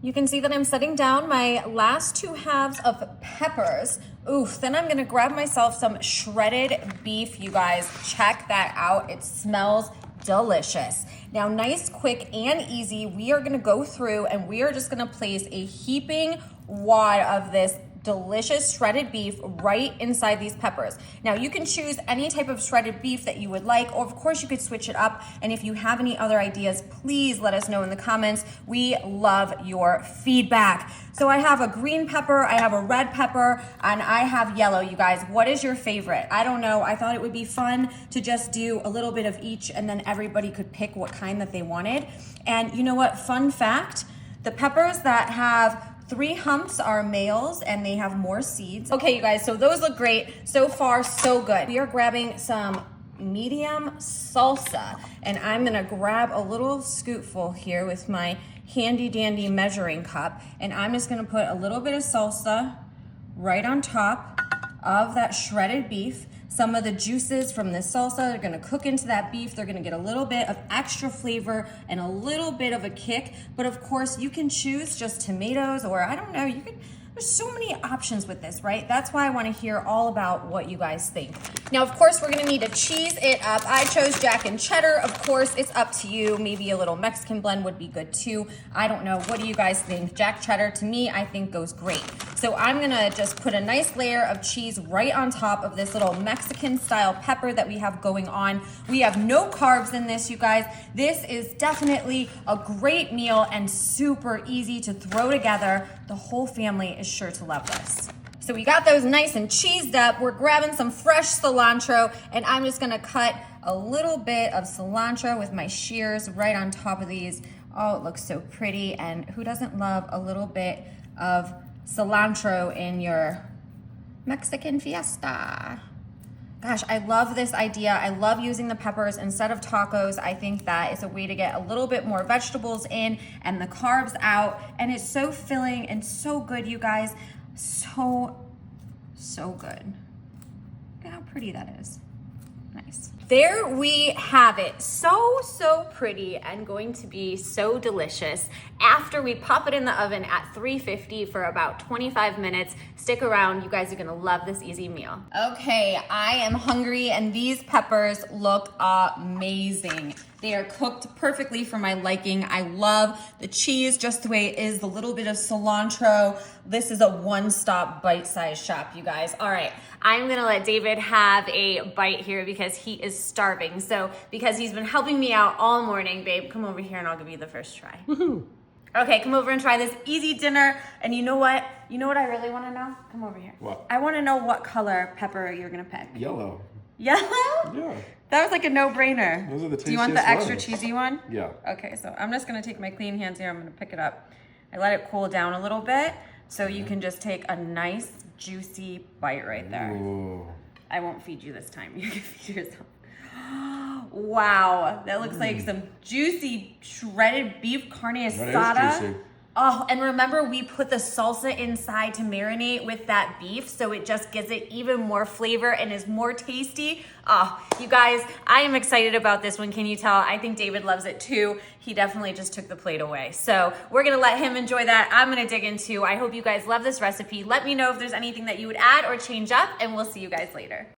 You can see that I'm setting down my last 2 halves of peppers. Oof, then I'm gonna grab myself some shredded beef, you guys. Check that out, it smells delicious. Now, nice, quick, and easy, we are gonna go through and we are just gonna place a heaping wad of this delicious shredded beef right inside these peppers. Now you can choose any type of shredded beef that you would like, or of course you could switch it up. And if you have any other ideas, please let us know in the comments. We love your feedback. So I have a green pepper, I have a red pepper, and I have yellow, you guys. What is your favorite? I don't know. I thought it would be fun to just do a little bit of each and then everybody could pick what kind that they wanted. And you know what? Fun fact, the peppers that have 3 humps are males and they have more seeds. Okay, you guys, so those look great. So far, so good. We are grabbing some medium salsa, and I'm gonna grab a little scoopful here with my handy dandy measuring cup, and I'm just gonna put a little bit of salsa right on top of that shredded beef. Some of the juices from this salsa are gonna cook into that beef. They're gonna get a little bit of extra flavor and a little bit of a kick. But of course, you can choose just tomatoes, or I don't know, you could, there's so many options with this, right? That's why I wanna hear all about what you guys think. Now, of course, we're gonna need to cheese it up. I chose Jack and Cheddar. Of course, it's up to you. Maybe a little Mexican blend would be good too. I don't know, what do you guys think? Jack Cheddar, to me, I think goes great. So I'm gonna just put a nice layer of cheese right on top of this little Mexican style pepper that we have going on. We have no carbs in this, you guys. This is definitely a great meal and super easy to throw together. The whole family is sure to love this. So we got those nice and cheesed up. We're grabbing some fresh cilantro, and I'm just gonna cut a little bit of cilantro with my shears right on top of these. Oh, it looks so pretty, and who doesn't love a little bit of cilantro in your Mexican fiesta? Gosh, I love this idea. I love using the peppers instead of tacos. I think that is a way to get a little bit more vegetables in and the carbs out. And it's so filling and so good, you guys. So good. Look at how pretty that is. Nice. There we have it. So pretty and going to be so delicious. After we pop it in the oven at 350 for about 25 minutes. Stick around, you guys are gonna love this easy meal. Okay, I am hungry and these peppers look amazing. They are cooked perfectly for my liking. I love the cheese just the way it is, the little bit of cilantro. This is a one-stop bite-sized shop, you guys. All right, I'm gonna let David have a bite here because he is starving. So, because he's been helping me out all morning, babe, come over here and I'll give you the first try. Woohoo! Okay, come over and try this easy dinner. And you know what? You know what I really wanna know? Come over here. What? I wanna know what color pepper you're gonna pick. Yellow. Yellow? Yeah. That was like a no-brainer. Those are the Do you want the tastiest extra ones. cheesy one? Yeah. Okay, so I'm just gonna take my clean hands here. I'm gonna pick it up. I let it cool down a little bit so you can just take a nice, juicy bite right there. Ooh. I won't feed you this time. You can feed yourself. Wow, that looks like some juicy shredded beef carne asada. That is juicy. Oh, and remember we put the salsa inside to marinate with that beef, so it just gives it even more flavor and is more tasty. Oh, you guys, I am excited about this one. Can you tell? I think David loves it too. He definitely just took the plate away. So we're gonna let him enjoy that. I'm gonna dig into. I hope you guys love this recipe. Let me know if there's anything that you would add or change up, and we'll see you guys later.